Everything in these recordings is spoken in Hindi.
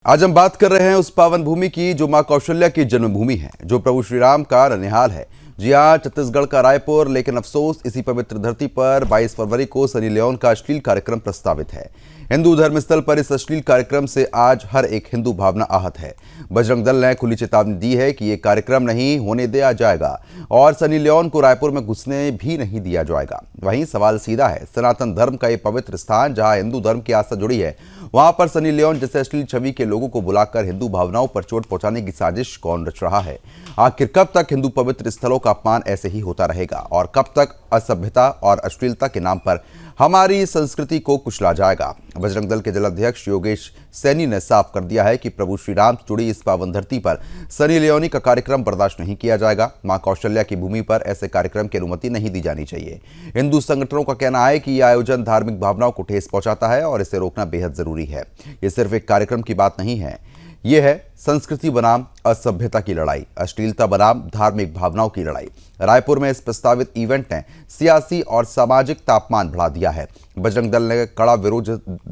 आज हम बात कर रहे हैं उस पावन भूमि की जो मां कौशल्या की जन्मभूमि है, जो प्रभु श्री राम का ननिहाल है। जी हाँ, छत्तीसगढ़ का रायपुर। लेकिन अफसोस, इसी पवित्र धरती पर 22 फरवरी को सनी लियोन का अश्लील कार्यक्रम प्रस्तावित है। हिंदू धर्मस्थल पर इस अश्लील कार्यक्रम से आज हर एक हिंदू भावना आहत है। बजरंग दल ने खुली चेतावनी दी है कि ये कार्यक्रम नहीं होने दिया जाएगा और सनी लियोन को रायपुर में घुसने भी नहीं दिया जाएगा। वहीं सवाल सीधा है, सनातन धर्म का ये पवित्र स्थान जहां हिंदू धर्म की आस्था जुड़ी है, वहां पर सनी लियोन जैसे अश्लील छवि के लोगों को बुलाकर हिंदू भावनाओं पर चोट पहुंचाने की साजिश कौन रच रहा है? आखिर कब तक हिंदू पवित्र स्थलों का अपमान ऐसे ही होता रहेगा और कब तक असभ्यता और अश्लीलता के नाम पर हमारी संस्कृति को कुचला जाएगा? बजरंग दल के जिलाध्यक्ष योगेश सैनी ने साफ कर दिया है कि प्रभु श्री राम से जुड़ी इस पावन धरती पर सनी लियोनी का कार्यक्रम बर्दाश्त नहीं किया जाएगा। मां कौशल्या की भूमि पर ऐसे कार्यक्रम की अनुमति नहीं दी जानी चाहिए। हिंदू संगठनों का कहना है कि यह आयोजन धार्मिक भावनाओं को ठेस पहुंचाता है और इसे रोकना बेहद जरूरी है। ये सिर्फ एक कार्यक्रम की बात नहीं है, ये है संस्कृति बनाम असभ्यता की लड़ाई, अश्लीलता बनाम धार्मिक भावनाओं की लड़ाई। रायपुर में इस प्रस्तावित इवेंट ने सियासी और सामाजिक तापमान बढ़ा दिया है। बजरंग दल ने कड़ा विरोध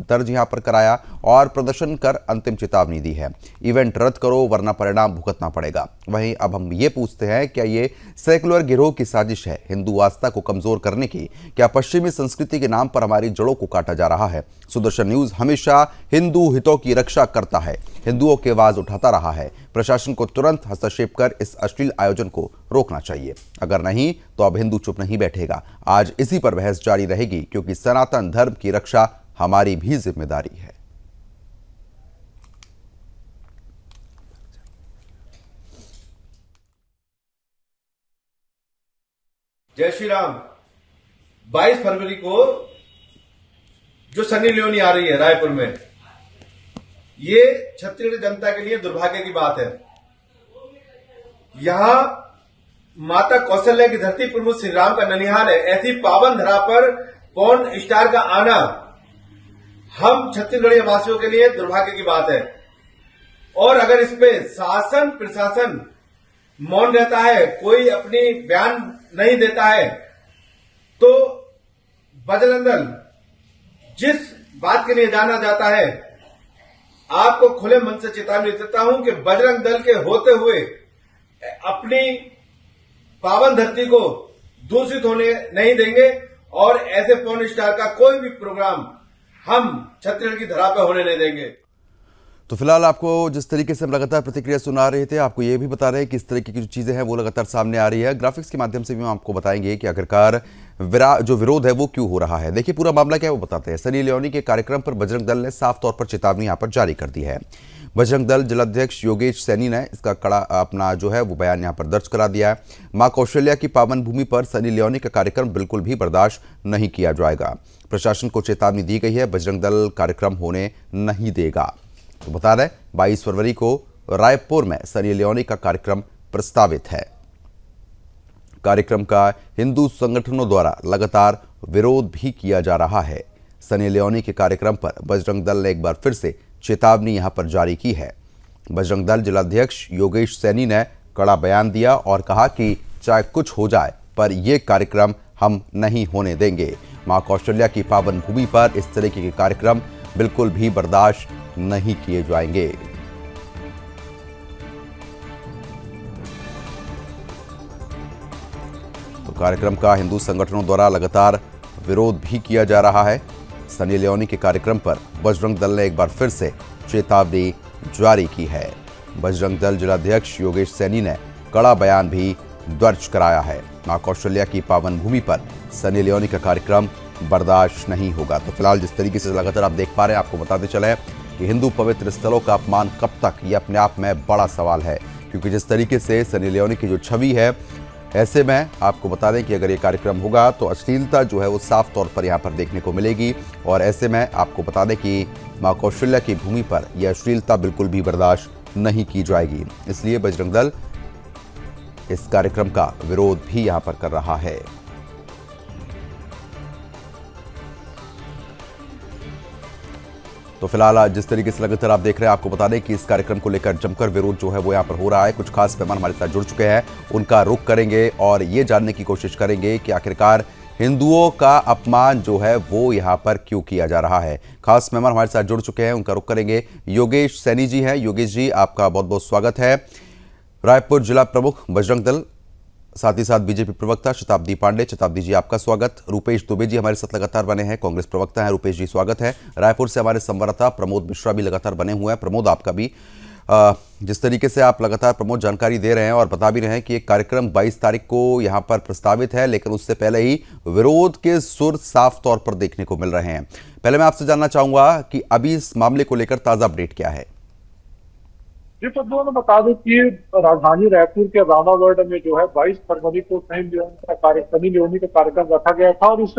दर्ज यहां पर कराया और प्रदर्शन कर अंतिम चेतावनी दी है, इवेंट रद्द करो वरना परिणाम भुगतना पड़ेगा। वहीं अब हम ये पूछते हैं, क्या ये सेकुलर गिरोह की साजिश है हिंदू आस्था को कमजोर करने की? क्या पश्चिमी संस्कृति के नाम पर हमारी जड़ों को काटा जा रहा है? सुदर्शन न्यूज हमेशा हिंदू हितों की रक्षा करता है, हिंदुओं की आवाज उठाता रहा है। प्रशासन को तुरंत हस्तक्षेप कर इस अश्लील आयोजन को रोकना चाहिए। अगर नहीं तो अब हिंदू चुप नहीं बैठेगा। आज इसी पर बहस जारी रहेगी, क्योंकि सनातन धर्म की रक्षा हमारी भी जिम्मेदारी है। जय श्री राम। 22 फरवरी को जो सनी लियोनी आ रही है रायपुर में, ये छत्तीसगढ़ जनता के लिए दुर्भाग्य की बात है। यहां माता कौशल्या की धरती प्रभु श्री राम का ननिहाल है। ऐसी पावन धरा पर पॉर्न स्टार का आना हम छत्तीसगढ़ी वासियों के लिए दुर्भाग्य की बात है। और अगर इस पे शासन प्रशासन मौन रहता है, कोई अपनी बयान नहीं देता है, तो बजरंग दल जिस बात के लिए जाना जाता है, आपको खुले मन से चेतावनी देता हूं कि बजरंग दल के होते हुए अपनी पावन धरती को दूषित होने नहीं देंगे और ऐसे पॉर्न स्टार का कोई भी प्रोग्राम हम छत्तीसगढ़ की धरा पर होने नहीं देंगे। तो फिलहाल आपको जिस तरीके से हम लगातार प्रतिक्रिया सुना रहे थे, आपको ये भी बता रहे हैं कि इस तरीके की जो चीज़ें हैं वो लगातार सामने आ रही है। ग्राफिक्स के माध्यम से भी हम आपको बताएंगे कि आखिरकार जो विरोध है वो क्यों हो रहा है। देखिए, पूरा मामला क्या है वो बताते हैं। सनी लियोनी के कार्यक्रम पर बजरंग दल ने साफ तौर पर चेतावनी यहाँ पर जारी कर दी है। बजरंग दल जिलाध्यक्ष योगेश सैनी ने इसका कड़ा अपना जो है वो बयान यहाँ पर दर्ज करा दिया है। मां कौशल्या की पावन भूमि पर सनी लियोनी का कार्यक्रम बिल्कुल भी बर्दाश्त नहीं किया जाएगा। प्रशासन को चेतावनी दी गई है, बजरंग दल कार्यक्रम होने नहीं देगा। तो बता दें, 22 फरवरी को रायपुर में सनी लियोनी का कार्यक्रम प्रस्तावित है। कार्यक्रम का हिंदू संगठनों द्वारा लगातार विरोध भी किया जा रहा है। सनी लियोनी के कार्यक्रम पर बजरंग दल ने एक बार फिर से चेतावनी यहां पर जारी की है। बजरंग दल जिलाध्यक्ष योगेश सैनी ने कड़ा बयान दिया और कहा कि चाहे कुछ हो जाए पर यह कार्यक्रम हम नहीं होने देंगे। मां कौशल्या की पावन भूमि पर इस तरीके के कार्यक्रम बिल्कुल भी बर्दाश्त नहीं किए जाएंगे। तो कार्यक्रम का हिंदू संगठनों द्वारा लगातार विरोध भी किया जा रहा है। सनी लियोनी के कार्यक्रम पर बजरंग दल ने एक बार फिर से चेतावनी जारी की है। बजरंग दल जिलाध्यक्ष योगेश सैनी ने कड़ा बयान भी दर्ज कराया है। मां कौशल्या की पावन भूमि पर सनी लियोनी का कार्यक्रम बर्दाश्त नहीं होगा। तो फिलहाल जिस तरीके से लगातार आप देख पा रहे हैं, आपको बताते चले कि हिंदू पवित्र स्थलों का अपमान कब तक, ये अपने आप में बड़ा सवाल है। क्योंकि जिस तरीके से सनी लियोनी की जो छवि है, ऐसे में आपको बता दें कि अगर ये कार्यक्रम होगा तो अश्लीलता जो है वो साफ तौर पर यहाँ पर देखने को मिलेगी। और ऐसे में आपको बता दें कि मां कौशल्या की भूमि पर यह अश्लीलता बिल्कुल भी बर्दाश्त नहीं की जाएगी। इसलिए बजरंग दल इस कार्यक्रम का विरोध भी यहाँ पर कर रहा है। तो फिलहाल जिस तरीके से लगातार आप देख रहे हैं, आपको बता दें कि इस कार्यक्रम को लेकर जमकर विरोध जो है वो यहाँ पर हो रहा है। कुछ खास मेहमान हमारे साथ जुड़ चुके हैं, उनका रुख करेंगे और ये जानने की कोशिश करेंगे कि आखिरकार हिंदुओं का अपमान जो है वो यहाँ पर क्यों किया जा रहा है। खास मेहमान हमारे साथ जुड़ चुके हैं, उनका रुख करेंगे। योगेश सैनी जी हैं। योगेश जी, आपका बहुत बहुत स्वागत है। रायपुर जिला प्रमुख बजरंग दल, साथ ही साथ बीजेपी प्रवक्ता शताब्दी पांडे। शताब्दी जी, आपका स्वागत। रुपेश दुबे जी हमारे साथ लगातार बने हैं, कांग्रेस प्रवक्ता हैं। रुपेश जी, स्वागत है। रायपुर से हमारे संवाददाता प्रमोद मिश्रा भी लगातार बने हुए हैं। प्रमोद, आपका भी जिस तरीके से आप लगातार प्रमोद जानकारी दे रहे हैं और बता भी रहे हैं कि एक कार्यक्रम 22 तारीख को यहां पर प्रस्तावित है, लेकिन उससे पहले ही विरोध के सुर साफ तौर पर देखने को मिल रहे हैं। पहले मैं आपसे जानना चाहूंगा कि अभी इस मामले को लेकर ताजा अपडेट क्या है। जी पद्मो, मैं बता दूं कि राजधानी रायपुर के राणा वार्ड में जो है 22 फरवरी को सनी लियोनी का कार्यक्रम रखा गया था और इस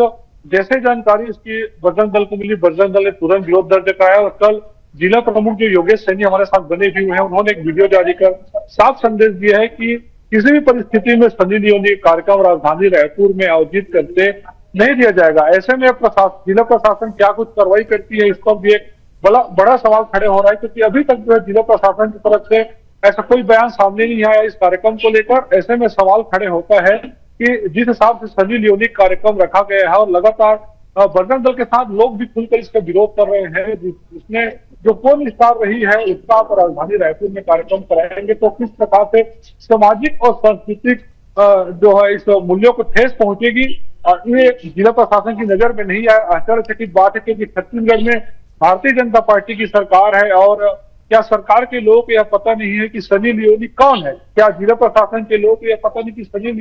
जैसे जानकारी इसकी बजरंग दल को मिली, बजरंग दल ने तुरंत विरोध दर्ज कराया और कल जिला प्रमुख जो योगेश सैनी हमारे साथ बने भी हुए हैं, उन्होंने एक वीडियो जारी कर साफ संदेश दिया है कि किसी भी परिस्थिति में सनी लियोनी कार्यक्रम राजधानी रायपुर में आयोजित करते नहीं दिया जाएगा। ऐसे में जिला प्रशासन क्या कुछ कार्रवाई करती है, इस पर भी एक बड़ा सवाल खड़े हो रहा है, क्योंकि अभी तक जो है जिला प्रशासन की तरफ से ऐसा कोई बयान सामने नहीं आया इस कार्यक्रम को लेकर। ऐसे में सवाल खड़े होता है कि जिस हिसाब से सनी लियोनी कार्यक्रम रखा गया है और लगातार बजरंग दल के साथ लोग भी खुलकर इसका विरोध कर रहे हैं, जिसमें जो कौन स्टार रही है उसका आप राजधानी रायपुर में कार्यक्रम कराएंगे तो किस प्रकार से सामाजिक और सांस्कृतिक जो है इस मूल्यों को ठेस पहुंचेगी। ये जिला प्रशासन की नजर में नहीं आया। आश्चर्यचकित बात है कि छत्तीसगढ़ में भारतीय जनता पार्टी की सरकार है और क्या सरकार के लोगों को यह पता नहीं है कि सनी लियोनी कौन है? क्या जिला प्रशासन के लोगों को यह पता नहीं कि सनी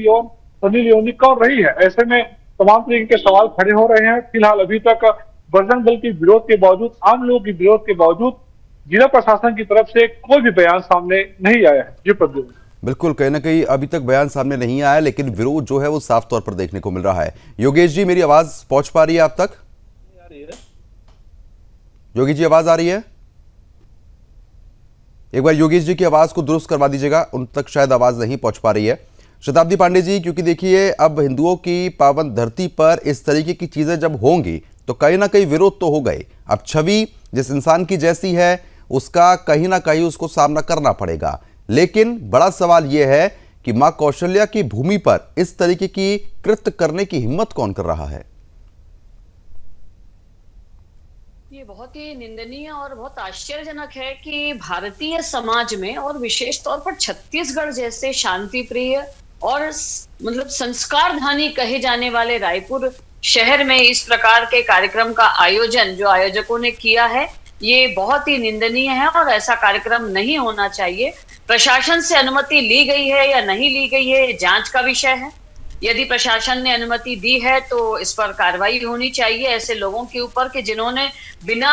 लियोनी कौन रही है? ऐसे में तमाम तरीके के सवाल खड़े हो रहे हैं। फिलहाल अभी तक बजरंग दल के विरोध के बावजूद, आम लोगों के विरोध के बावजूद जिला प्रशासन की तरफ से कोई भी बयान सामने नहीं आया है। जी प्रद्युम्न, बिल्कुल, कहीं ना कहीं अभी तक बयान सामने नहीं आया, लेकिन विरोध जो है वो साफ तौर पर देखने को मिल रहा है। योगेश जी, मेरी आवाज पहुंच पा रही है आप तक? योगी जी, आवाज आ रही है? एक बार योगेश जी की आवाज को दुरुस्त करवा दीजिएगा, उन तक शायद आवाज नहीं पहुंच पा रही है। शताब्दी पांडे जी, क्योंकि देखिए अब हिंदुओं की पावन धरती पर इस तरीके की चीजें जब होंगी तो कहीं ना कहीं विरोध तो हो गए। अब छवि जिस इंसान की जैसी है उसका कहीं ना कहीं उसको सामना करना पड़ेगा, लेकिन बड़ा सवाल यह है कि मां कौशल्या की भूमि पर इस तरीके की कृत्य करने की हिम्मत कौन कर रहा है? ये बहुत ही निंदनीय और बहुत आश्चर्यजनक है कि भारतीय समाज में और विशेष तौर पर छत्तीसगढ़ जैसे शांति प्रिय और मतलब संस्कारधानी कहे जाने वाले रायपुर शहर में इस प्रकार के कार्यक्रम का आयोजन जो आयोजकों ने किया है, ये बहुत ही निंदनीय है और ऐसा कार्यक्रम नहीं होना चाहिए। प्रशासन से अनुमति ली गई है या नहीं ली गई है, ये जांच का विषय है। यदि प्रशासन ने अनुमति दी है तो इस पर कार्रवाई होनी चाहिए ऐसे लोगों के ऊपर कि जिन्होंने बिना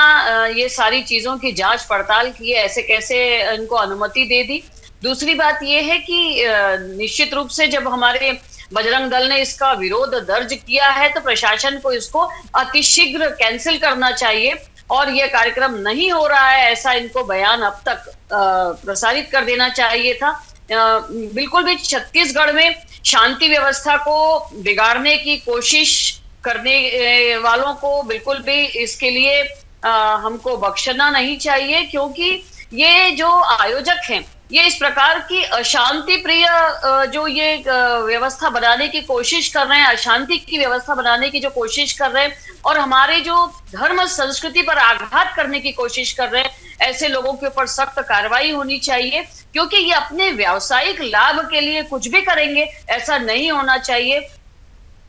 ये सारी चीजों की जांच पड़ताल किए ऐसे कैसे इनको अनुमति दे दी। दूसरी बात यह है कि निश्चित रूप से जब हमारे बजरंग दल ने इसका विरोध दर्ज किया है तो प्रशासन को इसको अतिशीघ्र कैंसिल करना चाहिए और यह कार्यक्रम नहीं हो रहा है ऐसा इनको बयान अब तक प्रसारित कर देना चाहिए था। बिल्कुल भी छत्तीसगढ़ में शांति व्यवस्था को बिगाड़ने की कोशिश करने वालों को बिल्कुल भी इसके लिए हमको बख्शना नहीं चाहिए, क्योंकि ये जो आयोजक हैं ये इस प्रकार की अशांति प्रिय जो ये व्यवस्था बनाने की कोशिश कर रहे हैं, अशांति की व्यवस्था बनाने की जो कोशिश कर रहे हैं और हमारे जो धर्म संस्कृति पर आघात करने की कोशिश कर रहे हैं, ऐसे लोगों के ऊपर सख्त कार्रवाई होनी चाहिए, क्योंकि ये अपने व्यावसायिक लाभ के लिए कुछ भी करेंगे, ऐसा नहीं होना चाहिए।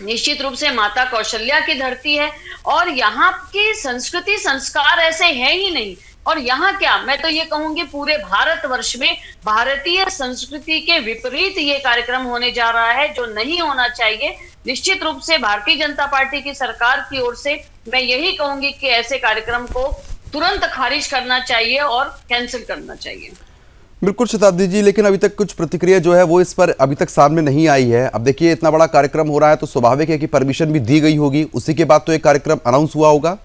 निश्चित रूप से माता कौशल्या की धरती है और यहाँ की संस्कृति संस्कार ऐसे हैं ही नहीं। और यहाँ क्या, मैं तो ये कहूंगी पूरे भारतवर्ष में भारतीय संस्कृति के विपरीत ये कार्यक्रम होने जा रहा है, जो नहीं होना चाहिए। निश्चित रूप से भारतीय जनता पार्टी की सरकार की ओर से मैं यही कहूंगी कि ऐसे कार्यक्रम को तुरंत खारिज करना चाहिए और कैंसिल करना चाहिए। बिल्कुल शताब्दी जी, लेकिन अभी तक कुछ प्रतिक्रिया जो है वो इस पर अभी तक सामने नहीं आई है। अब देखिए इतना बड़ा कार्यक्रम हो रहा है तो स्वाभाविक है कि परमिशन भी दी गई होगी, उसी के बाद तो एक कार्यक्रम अनाउंस हुआ होगा।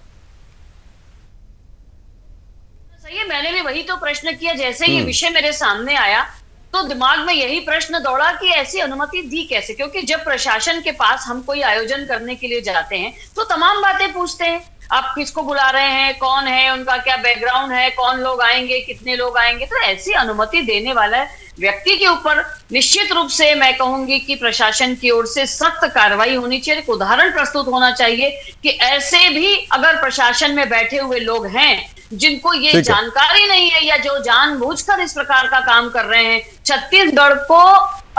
सही है, मैंने भी वही तो प्रश्न किया। जैसे ये विषय मेरे सामने आया तो दिमाग में यही प्रश्न दौड़ा कि ऐसी अनुमति दी कैसे, क्योंकि जब प्रशासन के पास हम कोई आयोजन करने के लिए जाते हैं तो तमाम बातें पूछते हैं। आप किसको बुला रहे हैं, कौन है, उनका क्या बैकग्राउंड है, कौन लोग आएंगे, कितने लोग आएंगे। तो ऐसी अनुमति देने वाला व्यक्ति के ऊपर निश्चित रूप से मैं कहूंगी कि प्रशासन की ओर से सख्त कार्रवाई होनी चाहिए। एक उदाहरण प्रस्तुत होना चाहिए कि ऐसे भी अगर प्रशासन में बैठे हुए लोग हैं जिनको ये जानकारी नहीं है या जो जानबूझकर इस प्रकार का काम कर रहे हैं, छत्तीसगढ़ को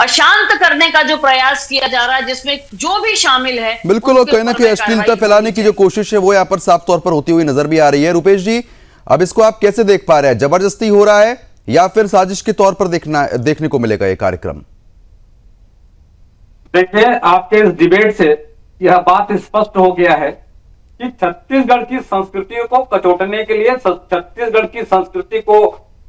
अशांत करने का जो प्रयास किया जा रहा है, जिसमें जो भी शामिल है, बिल्कुल, और कहीं ना कहीं अश्लीलता फैलाने की जो कोशिश है वो यहाँ पर साफ तौर पर होती हुई नजर भी आ रही है। रुपेश जी, अब इसको आप कैसे देख पा रहे हैं? जबरदस्ती हो रहा है या फिर साजिश के तौर पर देखने को मिलेगा ये कार्यक्रम? देखिए, आपके इस डिबेट से यह बात स्पष्ट हो गया है कि छत्तीसगढ़ की संस्कृति को कचोटने के लिए, छत्तीसगढ़ की संस्कृति को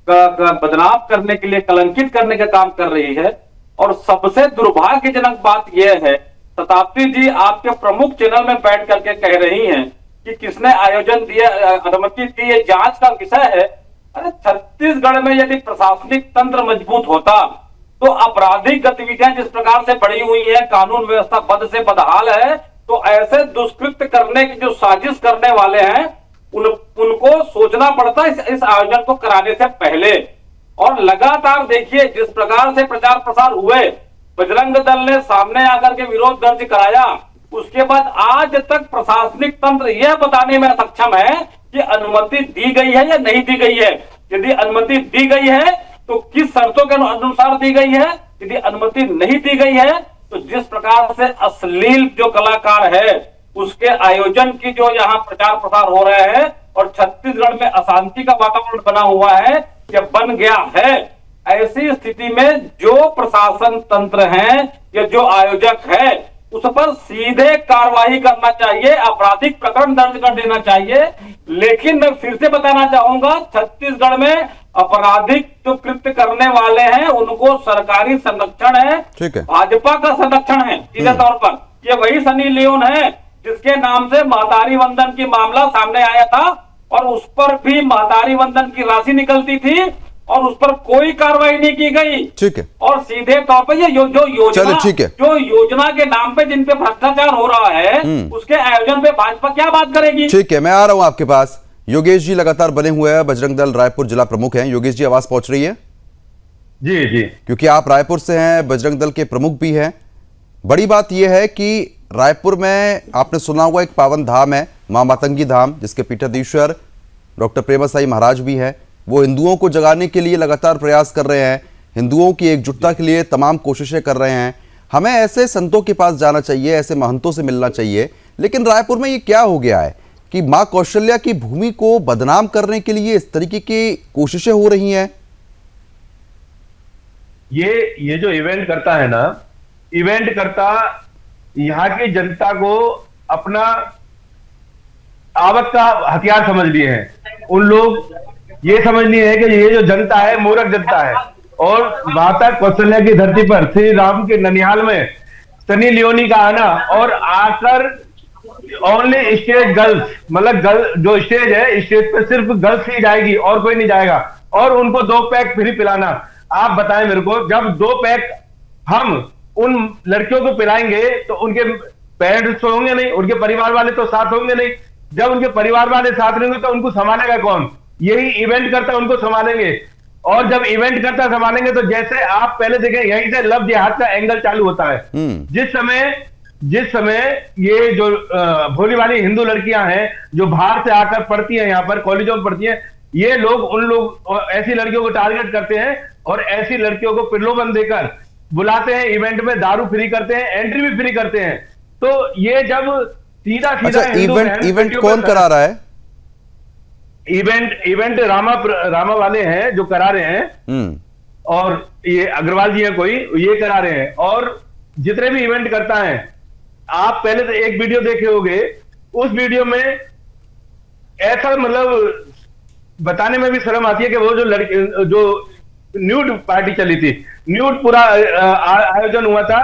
बदनाम करने के लिए, कलंकित करने का काम कर रही है। और सबसे दुर्भाग्यजनक बात यह है, शताब्दी जी आपके प्रमुख चैनल में बैठ करके कह रही हैं कि किसने आयोजन दिया, अनुमति दी, ये जांच का विषय है। अरे छत्तीसगढ़ में यदि प्रशासनिक तंत्र मजबूत होता तो आपराधिक गतिविधियां जिस प्रकार से बढ़ी हुई है, कानून व्यवस्था बद से बदहाल है, तो ऐसे दुष्कृत्य करने की जो साजिश करने वाले हैं उनको सोचना पड़ता इस आयोजन को कराने से पहले। और लगातार देखिए जिस प्रकार से प्रचार प्रसार हुए, बजरंग दल ने सामने आकर के विरोध दर्ज कराया, उसके बाद आज तक प्रशासनिक तंत्र यह बताने में सक्षम है कि अनुमति दी गई है या नहीं दी गई है। यदि अनुमति दी गई है तो किस शर्तों के अनुसार दी गई है, यदि अनुमति नहीं दी गई है तो जिस प्रकार से अश्लील जो कलाकार है उसके आयोजन की जो यहाँ प्रचार प्रसार हो रहे हैं और छत्तीसगढ़ में अशांति का वातावरण बना हुआ है या बन गया है, ऐसी स्थिति में जो प्रशासन तंत्र है या जो आयोजक है उस पर सीधे कार्रवाई करना चाहिए, आपराधिक प्रकरण दर्ज कर देना चाहिए। लेकिन मैं फिर से बताना चाहूंगा, छत्तीसगढ़ में आपराधिक जो कृत्य करने वाले हैं उनको सरकारी संरक्षण है, भाजपा का संरक्षण है सीधे तौर पर। ये वही सनी लियोन है जिसके नाम से महतारी वंदन की मामला सामने आया था और उस पर भी महतारी वंदन की राशि निकलती थी और उस पर कोई कार्रवाई नहीं की गई। ठीक है। और सीधे तौर पर ये जो योजना के नाम पे जिन पे भ्रष्टाचार हो रहा है उसके आयोजन पे भाजपा क्या बात करेगी? ठीक है, मैं आ रहा हूं आपके पास। योगेश जी लगातार बने हुए हैं, बजरंग दल रायपुर जिला प्रमुख हैं। योगेश जी, आवाज पहुंच रही है? जी जी, क्योंकि आप रायपुर से हैं, बजरंग दल के प्रमुख भी हैं। बड़ी बात यह है कि रायपुर में आपने सुना होगा एक पावन धाम है, मां मातंगी धाम, जिसके पीठाधीश्वर डॉक्टर प्रेमासाई महाराज भी हैं। वो हिंदुओं को जगाने के लिए लगातार प्रयास कर रहे हैं, हिंदुओं की एकजुटता के लिए तमाम कोशिशें कर रहे हैं। हमें ऐसे संतों के पास जाना चाहिए, ऐसे महंतों से मिलना चाहिए। लेकिन रायपुर में ये क्या हो गया है कि मां कौशल्या की भूमि को बदनाम करने के लिए इस तरीके की कोशिशें हो रही हैं? ये जो इवेंट करता है ना, इवेंट करता यहाँ की जनता को अपना आवक का हथियार समझ लिए हैं। उन लोग ये समझ लिए हैं कि ये जो जनता है मूर्ख जनता है। और माता कौशल्या की धरती पर श्री राम के ननिहाल में सनी लियोनी का आना और आकर ओनली स्टेज गर्ल्स, मतलब जो स्टेज है, स्टेज पे सिर्फ गर्ल्स ही जाएगी और कोई नहीं जाएगा, और उनको 2 पैक फ्री पिलाना। आप बताएं मेरे को, जब 2 पैक हम उन लड़कियों को पिलाएंगे तो उनके पेरेंट्स तो होंगे नहीं, उनके परिवार वाले तो साथ होंगे नहीं। जब उनके परिवार वाले साथ रहेंगे तो उनको संभालेगा कौन? यही इवेंट करता उनको संभालेंगे। और जब इवेंट करता संभालेंगे तो जैसे आप पहले देखें, यहीं से लव जिहाद का एंगल चालू होता है। जिस समय ये जो भोली भाली हिंदू लड़कियां हैं जो बाहर से आकर पढ़ती हैं, यहाँ पर कॉलेजों में पढ़ती हैं, ये लोग ऐसी लड़कियों को टारगेट करते हैं और ऐसी लड़कियों को प्रलोभन देकर बुलाते हैं, इवेंट में दारू फ्री करते हैं, एंट्री भी फ्री करते हैं। तो ये जब सीधा इवेंट कौन करा रहा है? इवेंट रामा वाले हैं जो करा रहे हैं, और ये अग्रवाल जी हैं कोई, ये करा रहे हैं। और जितने भी इवेंट करता है, आप पहले तो एक वीडियो देखे होंगे, उस वीडियो में ऐसा मतलब बताने में भी शर्म आती है कि वो जो न्यूड पार्टी चली थी, न्यूड पूरा आयोजन हुआ था,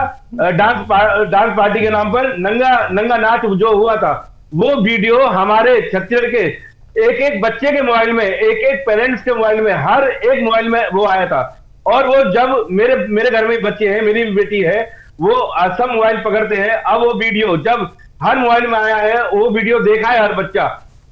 डांस पार्टी के नाम पर नंगा नाच जो हुआ था, वो वीडियो हमारे छत्तीसगढ़ के एक बच्चे के मोबाइल में, एक पेरेंट्स के मोबाइल में, हर एक मोबाइल में वो आया था। और वो जब मेरे घर में बच्चे हैं, मेरी बेटी है, वो सब मोबाइल पकड़ते हैं। अब वो वीडियो जब हर मोबाइल में आया है, वो वीडियो देखा है हर बच्चा,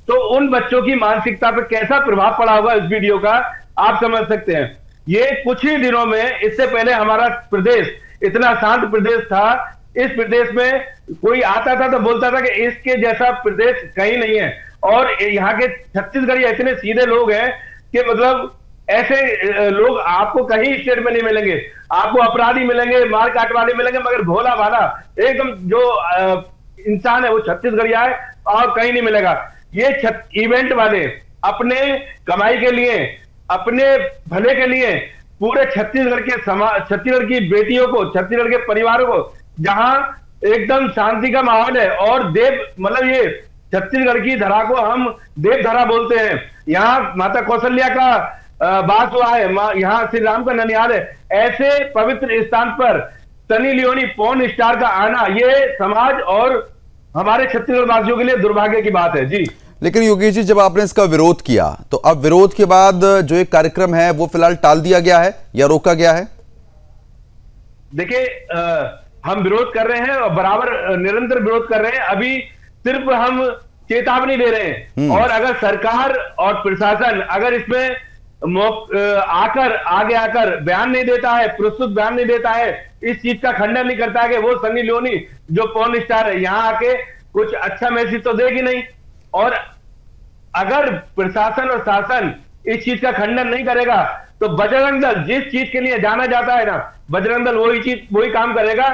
तो उन बच्चों की मानसिकता पर कैसा प्रभाव पड़ा होगा इस वीडियो का, आप समझ सकते हैं। ये कुछ ही दिनों में, इससे पहले हमारा प्रदेश इतना शांत प्रदेश था, इस प्रदेश में कोई आता था तो बोलता था कि इसके जैसा प्रदेश कहीं नहीं है। और यहाँ के छत्तीसगढ़ी इतने सीधे लोग हैं कि मतलब ऐसे लोग आपको कहीं स्टेट में नहीं मिलेंगे। आपको अपराधी मिलेंगे, मार काट वाले मिलेंगे, मगर भोला भाला एकदम जो इंसान है वो छत्तीसगढ़िया है और कहीं नहीं मिलेगा। ये इवेंट वाले अपने कमाई के लिए, अपने भले के लिए पूरे छत्तीसगढ़ के छत्तीसगढ़ की बेटियों को, छत्तीसगढ़ के परिवारों को, जहां एकदम शांति का माहौल है और देव मतलब ये छत्तीसगढ़ की धरा को हम देवधरा बोलते हैं। यहाँ माता कौशल्या का वास हुआ है, यहाँ श्री राम का ननिहाल है। ऐसे पवित्र स्थान पर सनी लियोनी पॉर्न स्टार का आना, ये समाज और हमारे छत्तीसगढ़ वासियों के लिए दुर्भाग्य की बात है जी। लेकिन योगेश जी, जब आपने इसका विरोध किया तो अब विरोध के बाद जो एक कार्यक्रम है वो फिलहाल टाल दिया गया है या रोका गया है? देखिए, हम विरोध कर रहे हैं और बराबर निरंतर विरोध कर रहे हैं। अभी सिर्फ हम चेतावनी दे रहे हैं, और अगर सरकार और प्रशासन अगर इसमें आगे आकर बयान नहीं देता है, प्रस्तुत बयान नहीं देता है, इस चीज का खंडन नहीं करता है कि वो सनी लियोनी जो पॉर्न स्टार है यहाँ आके कुछ अच्छा मैसेज तो देगी नहीं, और अगर प्रशासन और शासन इस चीज का खंडन नहीं करेगा तो बजरंग दल जिस चीज के लिए जाना जाता है ना, बजरंग दल वही काम करेगा।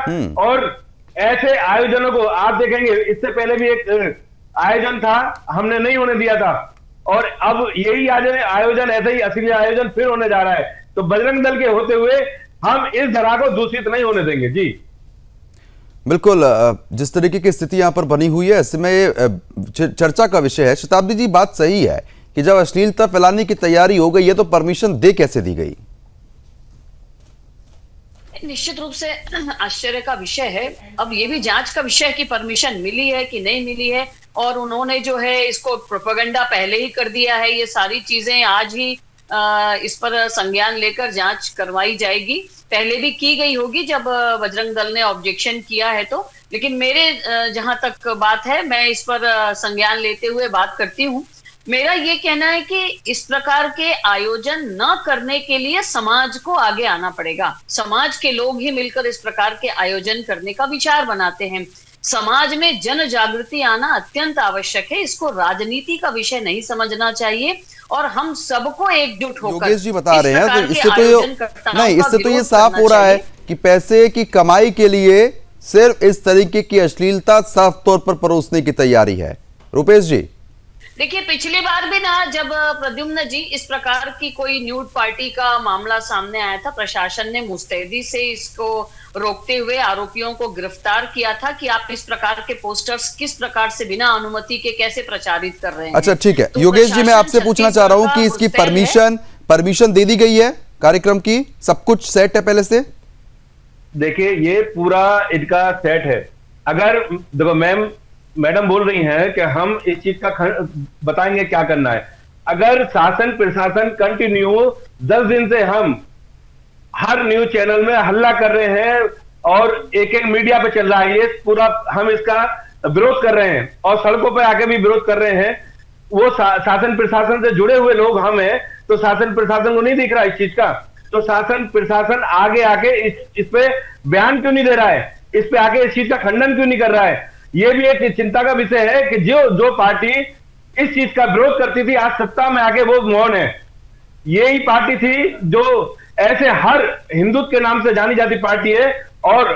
और ऐसे आयोजनों को आप देखेंगे, इससे पहले भी एक आयोजन था, हमने नहीं होने दिया था, और अब यही आयोजन ऐसे ही असली आयोजन फिर होने जा रहा है। तो बजरंग दल के होते हुए हम इस धरा को दूषित नहीं होने देंगे जी। बिल्कुल, जिस तरीके की स्थिति यहां पर बनी हुई है इसमें चर्चा का विषय है। शताब्दी जी, बात सही है कि जब अश्लीलता फैलाने की तैयारी हो गई है तो परमिशन दे कैसे दी गई? निश्चित रूप से आश्चर्य का विषय है। अब ये भी जांच का विषय है कि परमिशन मिली है कि नहीं मिली है, और उन्होंने जो है इसको प्रोपेगेंडा पहले ही कर दिया है। ये सारी चीजें आज ही इस पर संज्ञान लेकर जांच करवाई जाएगी। पहले भी की गई होगी जब बजरंग दल ने ऑब्जेक्शन किया है तो, लेकिन मेरे जहां तक बात है, मैं इस पर संज्ञान लेते हुए बात करती हूँ। मेरा ये कहना है कि इस प्रकार के आयोजन न करने के लिए समाज को आगे आना पड़ेगा। समाज के लोग ही मिलकर इस प्रकार के आयोजन करने का विचार बनाते हैं। समाज में जन जागृति आना अत्यंत आवश्यक है। इसको राजनीति का विषय नहीं समझना चाहिए, और हम सबको एकजुट होकर योगेश जी बता रहे हैं तो इससे तो ये साफ हो रहा है कि पैसे की कमाई के लिए सिर्फ इस तरीके की अश्लीलता साफ तौर पर परोसने की तैयारी है। रुपेश जी, देखिए, पिछली बार भी ना जब प्रद्युम्न जी इस प्रकार की कोई न्यूड पार्टी का मामला सामने आया था, प्रशासन ने मुस्तैदी से इसको रोकते हुए आरोपियों को गिरफ्तार किया था कि आप इस प्रकार के पोस्टर्स किस प्रकार से बिना अनुमति के कैसे प्रचारित कर रहे हैं। अच्छा, ठीक है। तो योगेश जी, मैं आपसे पूछना चाह रहा हूं कि इसकी परमिशन दे दी गई है, कार्यक्रम की सब कुछ सेट है पहले से? देखिए, ये पूरा इनका सेट है। अगर देखो, मैडम बोल रही हैं कि हम इस चीज का बताएंगे क्या करना है। अगर शासन प्रशासन कंटिन्यू 10 दिन से हम हर न्यूज चैनल में हल्ला कर रहे हैं और एक एक मीडिया पे चल रहा है, ये पूरा हम इसका विरोध कर रहे हैं और सड़कों पर आके भी विरोध कर रहे हैं। वो शासन प्रशासन से जुड़े हुए लोग हम हैं, तो शासन प्रशासन को नहीं दिख रहा इस चीज का, तो शासन प्रशासन आगे आके इस पे बयान क्यों नहीं दे रहा है, इस पे आके इस चीज का खंडन क्यों नहीं कर रहा है। ये भी एक चिंता का विषय है कि जो पार्टी इस चीज का विरोध करती थी आज सत्ता में आके वो मौन है। यही पार्टी थी जो ऐसे हर हिंदुत्व के नाम से जानी जाती पार्टी है, और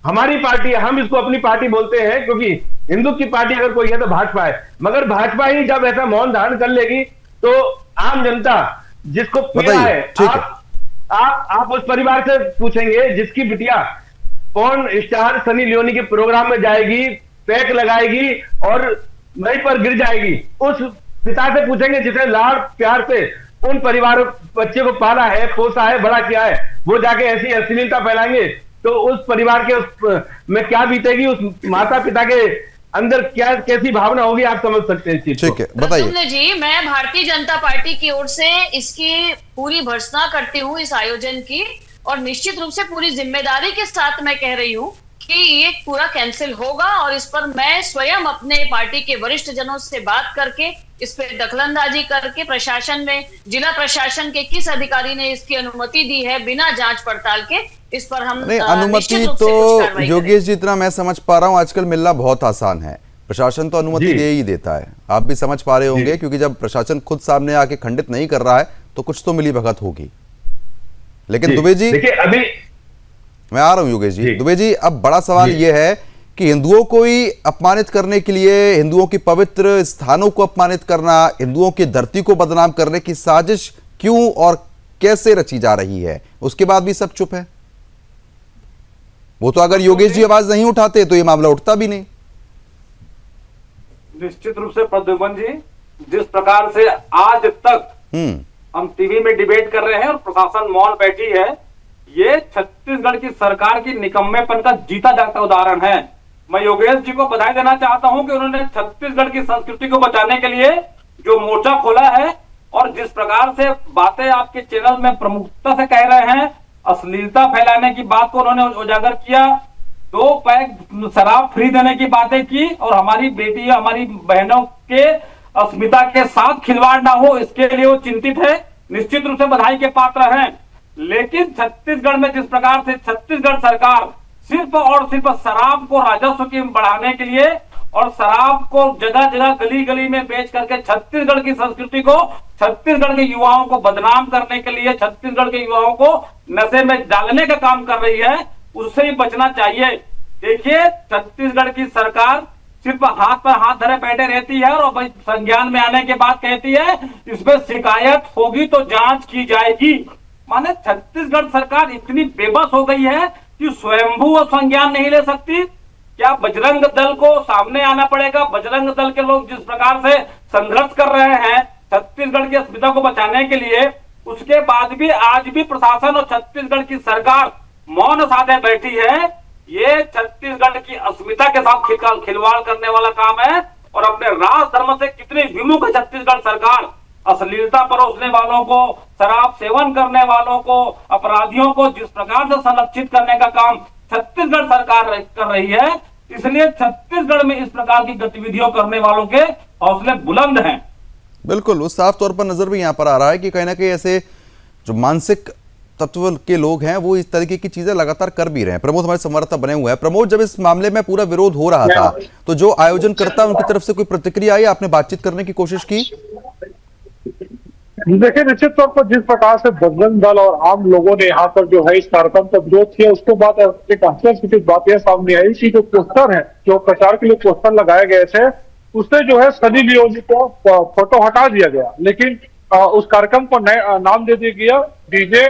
हमारी पार्टी, हम इसको अपनी पार्टी बोलते हैं क्योंकि हिंदुत्व की पार्टी अगर कोई है तो भाजपा है। मगर भाजपा ही जब ऐसा मौन धारण कर लेगी तो आम जनता जिसको पीड़ा है, आप उस परिवार से पूछेंगे जिसकी बिटिया पॉर्न स्टार सनी लियोनी के प्रोग्राम में जाएगी, पैक लगाएगी और वहीं पर गिर जाएगी, उस पिता से पूछेंगे जिसने लाड़ प्यार से उन परिवारों बच्चे को पाला है, पोसा है, बड़ा किया है, वो जाके ऐसी अश्लीलता फैलाएंगे तो उस परिवार के में क्या बीतेगी, उस माता पिता के अंदर क्या कैसी भावना होगी, आप समझ सकते हैं। ठीक है, बताइए जी। मैं भारतीय जनता पार्टी की ओर से इसकी पूरी भर्त्सना करती हूँ इस आयोजन की, और निश्चित रूप से पूरी जिम्मेदारी के साथ मैं कह रही हूँ कि ये पूरा कैंसिल होगा और इस पर मैं स्वयं अपने पार्टी के वरिष्ठ जनों से बात करके इस पे दखलंदाजी करके प्रशासन में, जिला प्रशासन के किस अधिकारी ने इसकी अनुमति दी है बिना जांच पड़ताल के, इस पर हम नहीं, निश्चित अनुमति रूप से तो कुछ कार्रवाई योगेश जी, इतना मैं समझ पा रहा हूं आजकल मिलना बहुत आसान है। प्रशासन तो अनुमति जी। दे ही देता है, आप भी समझ पा रहे होंगे, क्योंकि जब प्रशासन खुद सामने आके खंडित नहीं कर रहा है तो कुछ तो मिली भगत होगी। लेकिन दुबे जी, देखिए अभी मैं आ रहा हूं योगेश जी। जी। दुबे जी, अब बड़ा सवाल यह है कि हिंदुओं को ही अपमानित करने के लिए, हिंदुओं की पवित्र स्थानों को अपमानित करना, हिंदुओं की धरती को बदनाम करने की साजिश क्यों और कैसे रची जा रही है, उसके बाद भी सब चुप है। वो तो अगर योगेश जी आवाज नहीं उठाते तो ये मामला उठता भी नहीं। निश्चित रूप से प्रद्युमन जी, जिस प्रकार से आज तक हम टीवी में डिबेट कर रहे हैं और प्रशासन मौन बैठी है, ये छत्तीसगढ़ की सरकार की निकम्मेपन का जीता जागता उदाहरण है। मैं योगेश जी को बधाई देना चाहता हूं कि उन्होंने छत्तीसगढ़ की संस्कृति को बचाने के लिए जो मोर्चा खोला है और जिस प्रकार से बातें आपके चैनल में प्रमुखता से कह रहे हैं, अश्लीलता फैलाने की बात को उन्होंने उजागर किया, 2 पैक शराब फ्री देने की बातें की और हमारी बेटी, हमारी बहनों के अस्मिता के साथ खिलवाड़ ना हो, इसके लिए वो चिंतित है। निश्चित रूप से बधाई के पात्र हैं। लेकिन छत्तीसगढ़ में जिस प्रकार से छत्तीसगढ़ सरकार सिर्फ और सिर्फ शराब को राजस्व की बढ़ाने के लिए और शराब को जगह जगह गली गली में बेच करके छत्तीसगढ़ की संस्कृति को, छत्तीसगढ़ के युवाओं को बदनाम करने के लिए, छत्तीसगढ़ के युवाओं को नशे में डालने का काम कर रही है, उससे ही बचना चाहिए। देखिए, छत्तीसगढ़ की सरकार सिर्फ हाथ पर हाथ धरे बैठे रहती है और संज्ञान में आने के बाद कहती है इस पर शिकायत होगी तो जांच की जाएगी। माने छत्तीसगढ़ सरकार इतनी बेबस हो गई है कि स्वयंभू और संज्ञान नहीं ले सकती। क्या बजरंग दल को सामने आना पड़ेगा? बजरंग दल के लोग जिस प्रकार से संघर्ष कर रहे हैं छत्तीसगढ़ की अस्मिता को बचाने के लिए, उसके बाद भी आज भी प्रशासन और छत्तीसगढ़ की सरकार मौन साधे बैठी है। ये छत्तीसगढ़ की अस्मिता के साथ खिलवाड़ करने वाला काम है और अपने राज धर्म से कितनी विमुख है छत्तीसगढ़ सरकार। अश्लीलता परोसने वालों को, शराब सेवन करने वालों को, अपराधियों को जिस प्रकार से संरक्षित करने का काम छत्तीसगढ़ सरकार कर रही है, इसलिए छत्तीसगढ़ में इस प्रकार की गतिविधियों करने वालों के हौसले बुलंद हैं। बिल्कुल, उस साफ तौर पर नजर भी यहां पर आ रहा है कि कहीं ना कहीं ऐसे जो मानसिक तत्व के लोग हैं वो इस तरीके की चीजें लगातार कर भी रहे हैं। प्रमोद हमारे संवाददाता बने हुए हैं। प्रमोद, जब इस मामले में पूरा विरोध हो रहा था तो जो आयोजन करता उनकी तरफ से कोई प्रतिक्रिया आई? आपने बातचीत करने की कोशिश की? देखिए, निश्चित तौर पर जिस प्रकार से बजरंग दल और आम लोगों ने यहाँ पर जो है इस कार्यक्रम का विरोध किया, उसके बाद एक आश्चर्यचकित बात यह सामने आई कि जो पोस्टर है, जो प्रचार के लिए पोस्टर लगाए गए थे, उससे जो है सनी लियोन जी को फोटो हटा दिया गया, लेकिन उस कार्यक्रम को नाम दे दिया गया डीजे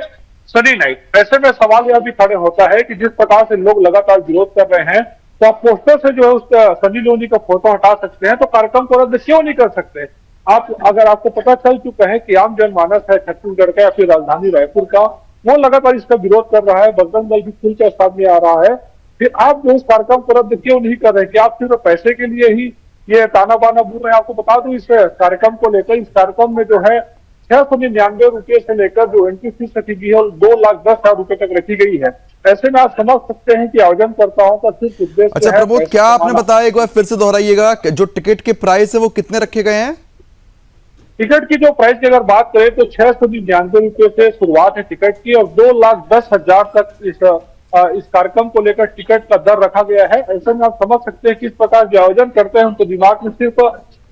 सनी नाइट। ऐसे में सवाल यह भी खड़े होता है कि जिस प्रकार से लोग लगातार विरोध कर रहे हैं, तो आप पोस्टर से जो है उस सनी लियोन जी का फोटो हटा सकते हैं, तो कार्यक्रम को रद्द क्यों नहीं कर सकते? अगर आपको पता चल चुका है कि आम जनमानस है छत्तीसगढ़ का या फिर राजधानी रायपुर का, वो लगातार इसका विरोध कर रहा है, बजरंग दल भी खुलकर सामने आ रहा है, फिर आप जो इस कार्यक्रम को रद्द क्यों नहीं कर रहे? कि आप सिर्फ पैसे के लिए ही ये ताना बाना बोल रहे हैं? आपको बता दूं, इस कार्यक्रम को लेकर, इस कार्यक्रम में जो है 699 रुपये से लेकर जो एंट्री फीस रखी गई है 2,10,000 रुपए तक रखी गई है। ऐसे में आप समझ सकते हैं कि आयोजनकर्ताओं का सिर्फ उद्देश्य। अच्छा प्रमोद, क्या आपने बताया, एक बार फिर से दोहराइएगा, जो टिकट के प्राइस है वो कितने रखे गए हैं? टिकट की जो प्राइस की अगर बात करें तो 699 रुपये से शुरुआत है टिकट की और 2,10,000 तक इस कार्यक्रम को लेकर टिकट का दर रखा गया है। ऐसे में आप समझ सकते हैं किस प्रकार जो आयोजन करते हैं उनके दिमाग में सिर्फ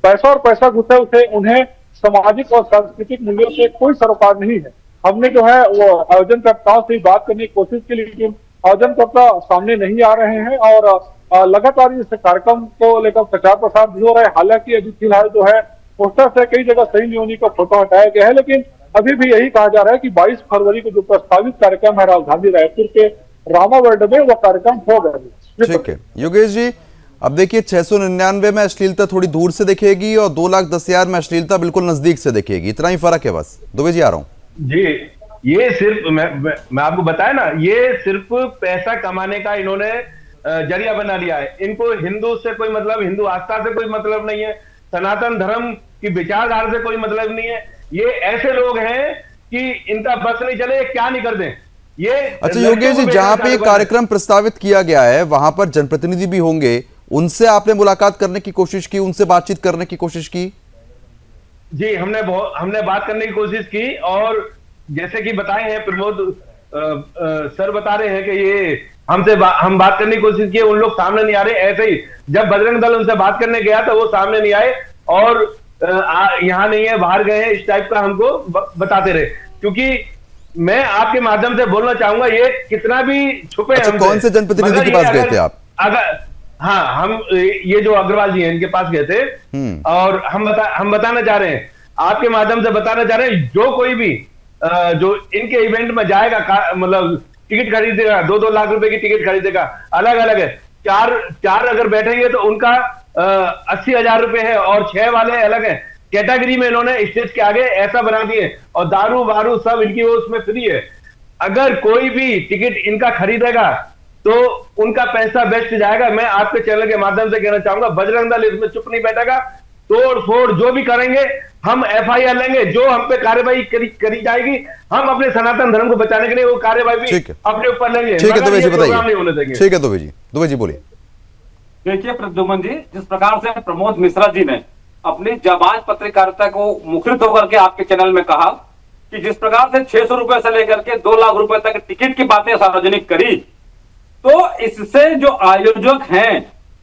पैसा और पैसा घुसे उसे, उन्हें सामाजिक और सांस्कृतिक मूल्यों से कोई सरोकार नहीं है। हमने जो है वो आयोजनकर्ताओं से बात करने की कोशिश की, लेकिन आयोजनकर्ता सामने नहीं आ रहे हैं और लगातार इस कार्यक्रम को लेकर प्रचार प्रसार भी हो रहा है। हालांकि अभी फिलहाल जो है पोस्टर से कई जगह सनी लियोनी का फोटो हटाया गया है, लेकिन अभी भी यही कहा जा रहा है कि 22 फरवरी को जो प्रस्तावित कार्यक्रम है राजधानी रायपुर के रामा वर्ल्ड में, वो कार्यक्रम हो गया। ठीक है योगेश जी, अब देखिए 699 में अश्लीलता थोड़ी दूर से दिखेगी और 2,10,000 में अश्लीलता बिल्कुल नजदीक से दिखेगी, इतना ही फर्क है बस। दुबे जी आ रहा हूं जी। ये सिर्फ मैं आपको बताया ना, ये सिर्फ पैसा कमाने का इन्होंने जरिया बना लिया है। इनको हिंदू से कोई मतलब, हिंदू आस्था से कोई मतलब नहीं है, सनातन धर्म की विचारधारा से कोई मतलब नहीं है। ये ऐसे लोग हैं कि इनका बस नहीं चले, क्या नहीं कर दें। ये अच्छा योगेश जी, लड़कियों को जहां पे बेचना ये चालू कर कार्यक्रम प्रस्तावित किया गया है वहां पर जनप्रतिनिधि भी होंगे, उनसे आपने मुलाकात करने की कोशिश की, उनसे बातचीत करने की कोशिश की? जी, हमने बात करने की कोशिश की, और जैसे कि बताए हैं प्रमोद सर बता रहे हैं कि ये हम बात करने की कोशिश की, उन लोग सामने नहीं आ रहे। ऐसे ही जब बजरंग दल उनसे बात करने गया तो वो सामने नहीं आए और यहाँ नहीं है, बाहर गए हैं, इस टाइप का हमको बताते रहे। क्योंकि मैं आपके माध्यम से बोलना चाहूंगा, ये कितना भी छुपे अच्छा, हमसे, कौन से जनप्रतिनिधि मगर के पास ये गए थे आप? अगर हाँ, हम ये जो अग्रवाल जी हैं इनके पास गए थे, और हम बताना चाह रहे हैं, आपके माध्यम से बताना चाह रहे हैं, जो कोई भी जो इनके इवेंट में जाएगा, मतलब टिकट खरीदेगा, 2-2 लाख रुपए की टिकट खरीदेगा, अलग अलग है, चार अगर बैठेंगे तो उनका 80,000 रुपए है, और 6 वाले अलग है। कैटेगरी में इन्होंने स्टेज के आगे ऐसा बना दिए, और दारू वारू सब इनकी उसमें फ्री है। अगर कोई भी टिकट इनका खरीदेगा तो उनका पैसा वेस्ट जाएगा। मैं आपके चैनल के माध्यम से कहना चाहूंगा, बजरंग दल इसमें चुप नहीं बैठेगा, तोड़ फोड़ जो भी करेंगे, हम FIR लेंगे, जो हम पे कार्यवाही करी जाएगी, हम अपने सनातन धर्म को बचाने के लिए वो कार्यवाही भी अपने ऊपर लेंगे। ठीक है दुबे जी, प्रोग्राम नहीं होने देंगे। ठीक है दुबे जी बोलिए। देखिए प्रद्युमन जी, जिस प्रकार से प्रमोद मिश्रा जी ने अपनी जाबाज पत्रकारिता को मुखरित होकर के आपके चैनल में कहा कि जिस प्रकार से 600 रुपए से लेकर के 2 लाख रुपए तक टिकट की बातें सार्वजनिक करी, तो इससे जो आयोजक हैं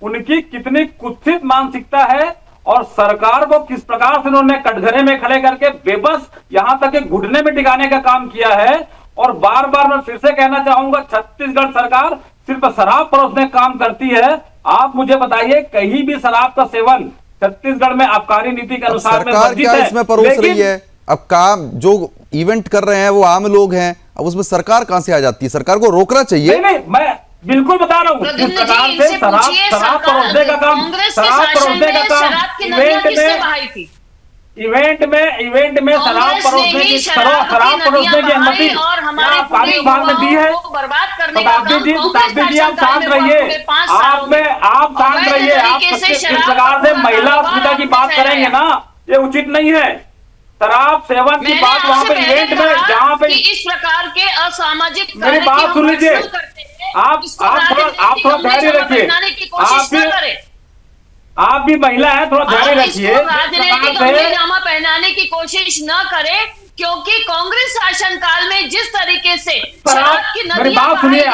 उनकी कितनी कुत्सित मानसिकता है, और सरकार को किस प्रकार से उन्होंने कटघरे में खड़े करके बेबस यहां तक के घुटने में टिकाने का काम किया है। और बार बार मैं फिर से कहना चाहूंगा, छत्तीसगढ़ सरकार सिर्फ शराब परोसने का काम करती है। आप मुझे बताइए, कहीं भी शराब का सेवन छत्तीसगढ़ में आबकारी नीति के अनुसार सरकार क्या इसमें परोस रही है? अब काम जो इवेंट कर रहे हैं वो आम लोग हैं, अब उसमें सरकार कहां से आ जाती है? सरकार को रोकना चाहिए। नहीं, मैं बिल्कुल बता रहा हूँ, जिस प्रकार से शराब परोसने का काम, शराब परोसने का काम इवेंट में शराब परोसने की अनुमति आबकारी विभाग ने दी है। शताब्दी जी आप शांत रहिए, आप शांत रहिए। आप जिस प्रकार से महिला अस्मिता की बात करेंगे ना, ये उचित नहीं है। शराब सेवन की बात वहां पे इवेंट में, जहां पे इस प्रकार के असामाजिक, मेरी बात सुन लीजिए, आप थोड़ा धैर्य रखिए। आप भी महिला है, थोड़ा धैर्य रखिए। राजनीतिक हंगामा पहनाने की कोशिश न करे, क्योंकि कांग्रेस शासनकाल में जिस तरीके से शराब की मेरी बात सुनिए,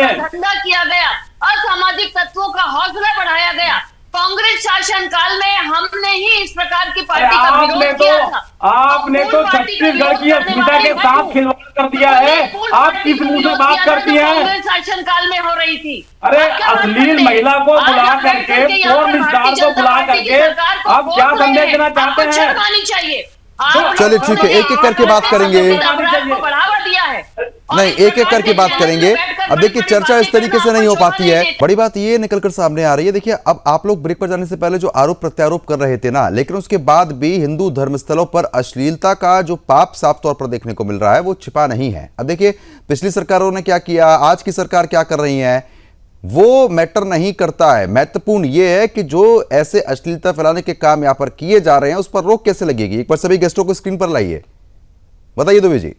धंधा किया गया, असामाजिक तत्वों का हौसला बढ़ाया गया, कांग्रेस शासनकाल में हमने ही इस प्रकार की पार्टी का विरोध किया था। आपने तो छत्तीसगढ़ की अस्मिता के साथ खिलवाड़ कर दिया है। आप किस मुंह से बात करती हैं? कांग्रेस शासनकाल में हो रही थी। अरे अश्लील महिला को बुला करके, पोर्न स्टार को बुला करके आप क्या संदेश देना चाहते हैं? चाहिए। चलिए ठीक है, एक एक करके बात करेंगे। बढ़ावा दिया है, नहीं, एक एक करके बात करेंगे। अब देखिए, चर्चा इस तरीके से नहीं हो पाती है। बड़ी बात ये निकलकर सामने आ रही है। देखिए, अब आप लोग ब्रेक पर जाने से पहले जो आरोप प्रत्यारोप कर रहे थे ना, लेकिन उसके बाद भी हिंदू धर्मस्थलों पर अश्लीलता का जो पाप साफ तौर पर देखने को मिल रहा है वो छिपा नहीं है। अब देखिए, पिछली सरकारों ने क्या किया, आज की सरकार क्या कर रही है, वो मैटर नहीं करता है। महत्वपूर्ण ये है कि जो ऐसे अश्लीलता फैलाने के काम यहां पर किए जा रहे हैं उस पर रोक कैसे लगेगी। एक बार सभी गेस्टों को स्क्रीन पर लाइए, बताइए दुबे जी।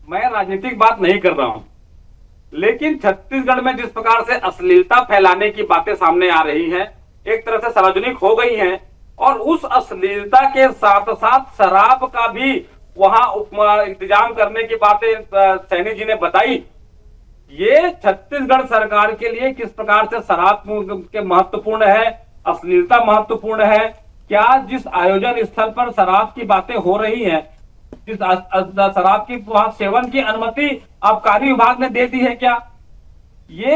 मैं राजनीतिक बात नहीं कर रहा हूं, लेकिन छत्तीसगढ़ में जिस प्रकार से अश्लीलता फैलाने की बातें सामने आ रही हैं, एक तरह से सार्वजनिक हो गई हैं, और उस अश्लीलता के साथ साथ शराब का भी वहां इंतजाम करने की बातें सैनी जी ने बताई। ये छत्तीसगढ़ सरकार के लिए किस प्रकार से शराब के महत्वपूर्ण है, अश्लीलता महत्वपूर्ण है। क्या जिस आयोजन स्थल पर शराब की बातें हो रही हैं, जिस शराब की वहां सेवन की अनुमति आबकारी विभाग ने दे दी है, क्या ये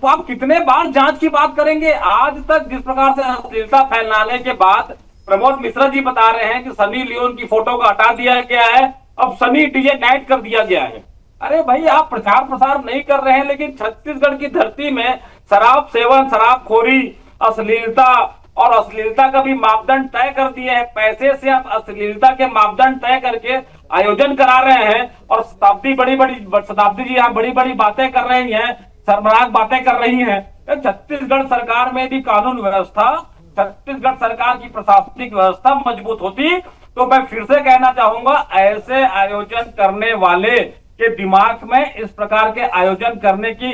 आप कितने बार जांच की बात करेंगे? आज तक जिस प्रकार से अश्लीलता फैलाने के बाद प्रमोद मिश्रा जी बता रहे हैं कि सनी लियोन की फोटो को हटा दिया गया है, अब सनी डीजे नाइट कर दिया गया है। अरे भाई, आप प्रचार प्रसार नहीं कर रहे हैं, लेकिन छत्तीसगढ़ की धरती में शराब सेवन, शराबखोरी, अश्लीलता और अश्लीलता का भी मापदंड तय कर दिए हैं। पैसे से आप अश्लीलता के मापदंड तय करके आयोजन करा रहे हैं, और शताब्दी जी यहाँ बड़ी बड़ी बातें कर रही हैं, शर्मनाक बातें कर रही हैं। छत्तीसगढ़ सरकार में भी कानून व्यवस्था, छत्तीसगढ़ सरकार की प्रशासनिक व्यवस्था मजबूत होती तो मैं फिर से कहना चाहूंगा, ऐसे आयोजन करने वाले के दिमाग में इस प्रकार के आयोजन करने की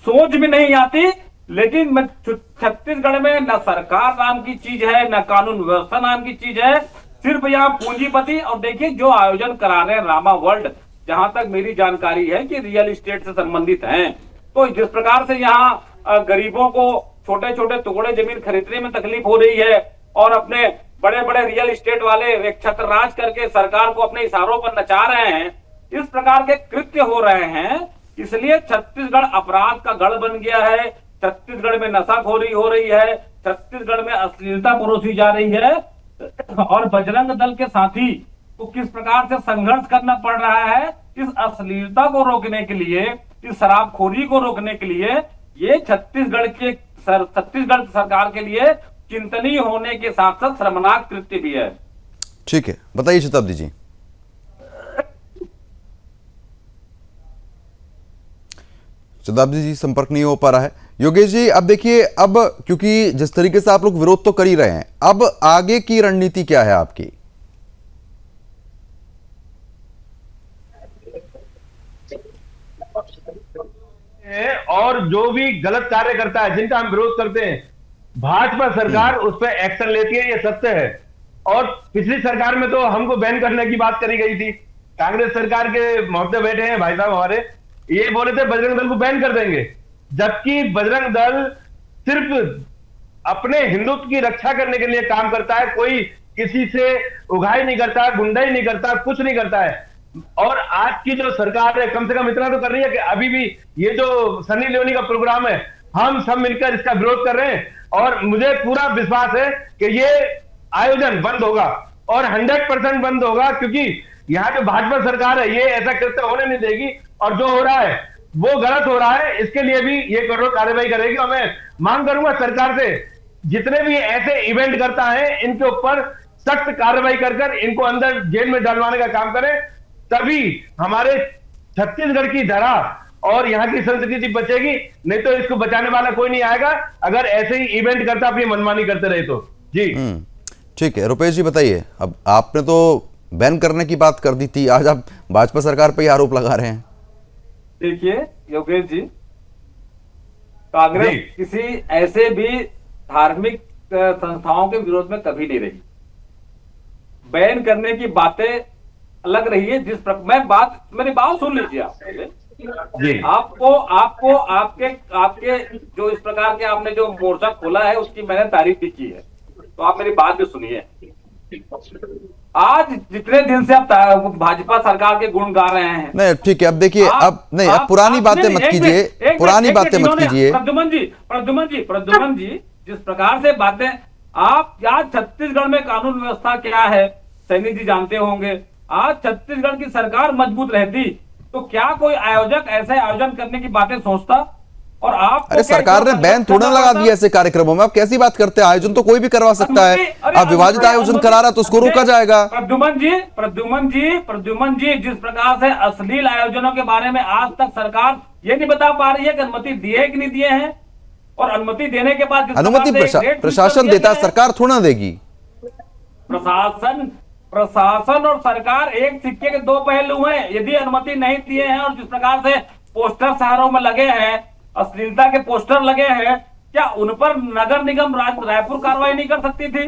सोच भी नहीं आती। लेकिन छत्तीसगढ़ में न सरकार नाम की चीज है, न कानून व्यवस्था नाम की चीज है, सिर्फ यहाँ पूंजीपति। और देखिए जो आयोजन करा रहे हैं रामा वर्ल्ड, जहां तक मेरी जानकारी है कि रियल एस्टेट से संबंधित हैं, तो जिस प्रकार से यहाँ गरीबों को छोटे छोटे टुकड़े जमीन खरीदने में तकलीफ हो रही है और अपने बड़े बड़े रियल एस्टेट वाले एक छत्र राज करके सरकार को अपने इशारों पर नचा रहे हैं, इस प्रकार के कृत्य हो रहे हैं। इसलिए छत्तीसगढ़ अपराध का गढ़ बन गया है, छत्तीसगढ़ में नशाखोरी हो रही है, छत्तीसगढ़ में अश्लीलता परोसी जा रही है और बजरंग दल के साथी को किस प्रकार से संघर्ष करना पड़ रहा है इस अश्लीलता को रोकने के लिए, इस शराबखोरी को रोकने के लिए। ये छत्तीसगढ़ सरकार के लिए चिंतनीय होने के साथ साथ शर्मनाक कृत्य भी है। ठीक है, बताइए शताब्दी जी। शताब्दी जी संपर्क नहीं हो पा रहा है। योगेश जी, अब देखिए, अब क्योंकि जिस तरीके से आप लोग विरोध तो कर ही रहे हैं, अब आगे की रणनीति क्या है आपकी? और जो भी गलत कार्य करता है, जिनका हम विरोध करते हैं, भाजपा सरकार उस पर एक्शन लेती है, ये सत्य है। और पिछली सरकार में तो हमको बैन करने की बात करी गई थी। कांग्रेस सरकार के महोदय बैठे हैं भाई साहब हमारे, ये बोले थे बजरंग दल को बैन कर देंगे, जबकि बजरंग दल सिर्फ अपने हिंदुत्व की रक्षा करने के लिए काम करता है, कोई किसी से उगाई नहीं करता, गुंडाई नहीं करता, कुछ नहीं करता है। और आज की जो सरकार है कम से कम इतना तो कर रही है कि अभी भी ये जो सनी लियोनी का प्रोग्राम है, हम सब मिलकर इसका विरोध कर रहे हैं और मुझे पूरा विश्वास है कि ये आयोजन बंद होगा और 100% बंद होगा, क्योंकि यहाँ जो भाजपा सरकार है ये ऐसा कृत्य होने नहीं देगी और जो हो रहा है वो गलत हो रहा है, इसके लिए भी ये कठोर कार्रवाई करेगी। और मैं मांग करूंगा सरकार से, जितने भी ऐसे इवेंट करता है इनके ऊपर सख्त कार्रवाई कर इनको अंदर जेल में डालवाने का काम करें, तभी हमारे छत्तीसगढ़ की धरा और यहाँ की संस्कृति बचेगी। नहीं तो इसको बचाने वाला कोई नहीं आएगा अगर ऐसे ही इवेंट करता अपनी मनमानी करते रहे तो। जी ठीक है, रुपेश जी बताइए, अब आपने तो बैन करने की बात कर दी थी, आज आप भाजपा सरकार पर ही आरोप लगा रहे हैं। देखिए योगेश जी, कांग्रेस किसी ऐसे भी धार्मिक संस्थाओं के विरोध में कभी नहीं रही। बैन करने की बातें अलग रही है। मेरी बात सुन लीजिए आप पहले। आपको आपके जो इस प्रकार के आपने जो मोर्चा खोला है उसकी मैंने तारीफ भी की है, तो आप मेरी बात भी सुनिए। आज जितने दिन से आप भाजपा सरकार के गुण गा रहे हैं, नहीं ठीक है, अब देखिए, अब नहीं, अब पुरानी बातें मत कीजिए, पुरानी बातें मत कीजिए। प्रद्युमन जी जिस प्रकार से बातें आप, आज छत्तीसगढ़ में कानून व्यवस्था क्या है सैनी जी जानते होंगे। आज छत्तीसगढ़ की सरकार मजबूत रहती तो क्या कोई आयोजक ऐसे आयोजन करने की बातें सोचता? और आप, अरे सरकार ने बैन थोड़ा ना लगा दिया ऐसे कार्यक्रमों में, आप कैसी बात करते हैं? आयोजन तो कोई भी करवा सकता है। आप विभाजित आयोजन करा रहा तो उसको रोका जाएगा। प्रद्युमन जी जिस प्रकार से अश्लील आयोजनों के बारे में आज तक सरकार ये नहीं बता पा रही है कि अनुमति दिए कि नहीं दिए हैं, और अनुमति देने के बाद अनुमति प्रशासन देता है, सरकार थोड़ा देगी। प्रशासन और सरकार एक सिक्के के दो पहलू हैं। यदि अनुमति नहीं दिए हैं और जिस प्रकार से पोस्टर शहरों में लगे हैं, अश्लीलता के पोस्टर लगे हैं, क्या उन पर नगर निगम रायपुर कार्रवाई नहीं कर सकती थी?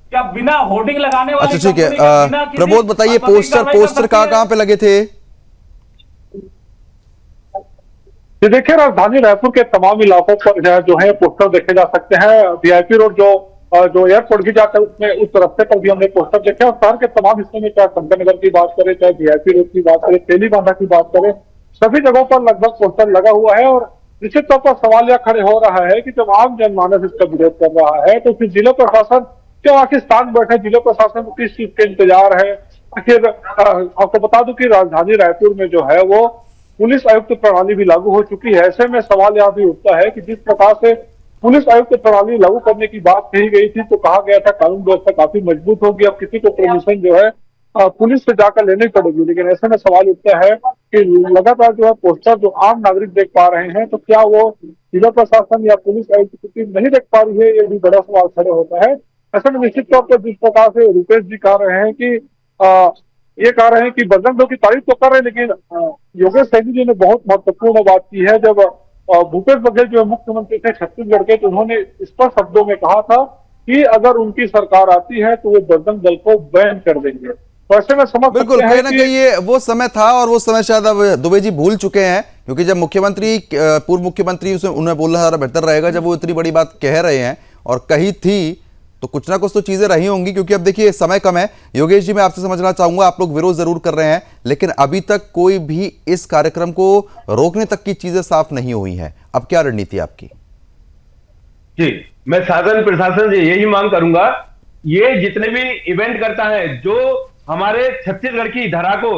क्या बिना होर्डिंग लगाने वाली? अच्छा ठीक है, प्रबोध बताइए, पोस्टर कहाँ पे लगे थे? देखिए, राजधानी रायपुर के तमाम इलाकों पर जो है पोस्टर देखे जा सकते हैं। वीआईपी रोड जो एयरपोर्ट भी जाता है उसमें उस रास्ते पर भी हमने पोस्टर देखे, और शहर के तमाम हिस्सों में, चाहे शंकरनगर की बात करें, चाहे वीआईपी रोड की बात करें, तेलीबांधा की बात करें, सभी जगहों पर लगभग पोस्टर लगा हुआ है। और निश्चित तौर पर सवाल यह खड़े हो रहा है कि जब आम जनमानस इसका विरोध कर रहा है तो फिर जिला प्रशासन क्यों आखिर स्थान बैठे? जिला प्रशासन को किस चीज के इंतजार है? आखिर आपको बता दूं कि राजधानी रायपुर में जो है वो पुलिस आयुक्त प्रणाली भी लागू हो चुकी है। ऐसे में सवाल यह भी उठता है कि जिस प्रकार से पुलिस आयुक्त प्रणाली लागू करने की बात कही गई थी तो कहा गया था कानून व्यवस्था काफी मजबूत होगी, अब किसी को परमिशन जो है पुलिस से जाकर लेनी पड़ेगी। लेकिन ऐसे में सवाल उठता है कि लगातार जो है पोस्टर जो आम नागरिक देख पा रहे हैं, तो क्या वो जिला प्रशासन या पुलिस आयुक्त की टीम नहीं देख पा रही है? ये भी बड़ा सवाल खड़े होता है। ऐसे में निश्चित तौर पर जिस प्रकार से रुपेश जी कह रहे हैं कि ये कह रहे हैं कि बजरंग दल की तारीफ तो कर रहे हैं, लेकिन योगेश सैनी जी ने बहुत महत्वपूर्ण बात की है। जब भूपेश बघेल जो मुख्यमंत्री थे छत्तीसगढ़ के, तो उन्होंने स्पष्ट शब्दों में कहा था कि अगर उनकी सरकार आती है तो वो बजरंग दल को बैन कर देंगे। तो ऐसे में समझ बिल्कुल, सकते कहीं हैं ना कि कहीं ये वो समय था और वो समय शायद अब दुबे जी भूल चुके हैं, क्योंकि जब मुख्यमंत्री पूर्व मुख्यमंत्री उसे उन्हें बोलना ज़्यादा बेहतर रहेगा। जब वो इतनी बड़ी बात कह रहे हैं और कही थी तो कुछ ना कुछ तो चीजें रही होंगी, क्योंकि अब देखिए समय कम है। योगेश जी, मैं आपसे समझना चाहूंगा, आप लोग विरोध जरूर कर रहे हैं, लेकिन अभी तक कोई भी इस कार्यक्रम को रोकने तक की चीजें साफ नहीं हुई हैं। अब क्या रणनीति आपकी? जी, मैं शासन प्रशासन से यही मांग करूंगा, ये जितने भी इवेंट करता है जो हमारे छत्तीसगढ़ की धरा को,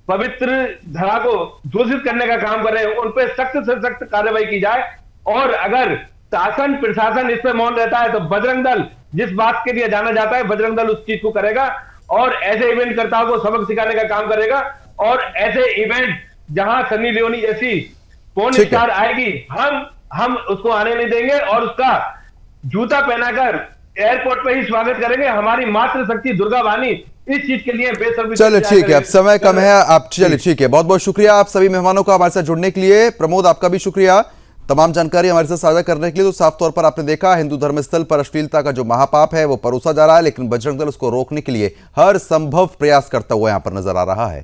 पवित्र धरा को दूषित करने का काम कर रहे हैं, उन पर सख्त से सख्त कार्रवाई की जाए। और अगर शासन प्रशासन इस पे मौन रहता है तो बजरंग दल, जिस बात के लिए जाना जाता है, बजरंग दल उस चीज को करेगा और ऐसे इवेंट कर्ताओं को सबक सिखाने का काम करेगा। और ऐसे इवेंट जहां सनी लियोनी जैसी पोर्न स्टार आएगी, हम उसको आने नहीं देंगे और उसका जूता पहनाकर एयरपोर्ट पे ही स्वागत करेंगे। हमारी मातृ शक्ति दुर्गा वाणी इस चीज के लिए बेसब्री। चलिए ठीक है, अब समय कम है, आप चलिए ठीक है, बहुत बहुत शुक्रिया आप सभी मेहमानों का हमारे साथ जुड़ने के लिए। प्रमोद, आपका भी शुक्रिया तमाम जानकारी हमारे साथ साझा करने के लिए। तो साफ तौर पर आपने देखा, हिंदू धर्मस्थल पर अश्लीलता का जो महापाप है वो परोसा जा रहा है, लेकिन बजरंग दल उसको रोकने के लिए हर संभव प्रयास करता हुआ यहां पर नजर आ रहा है।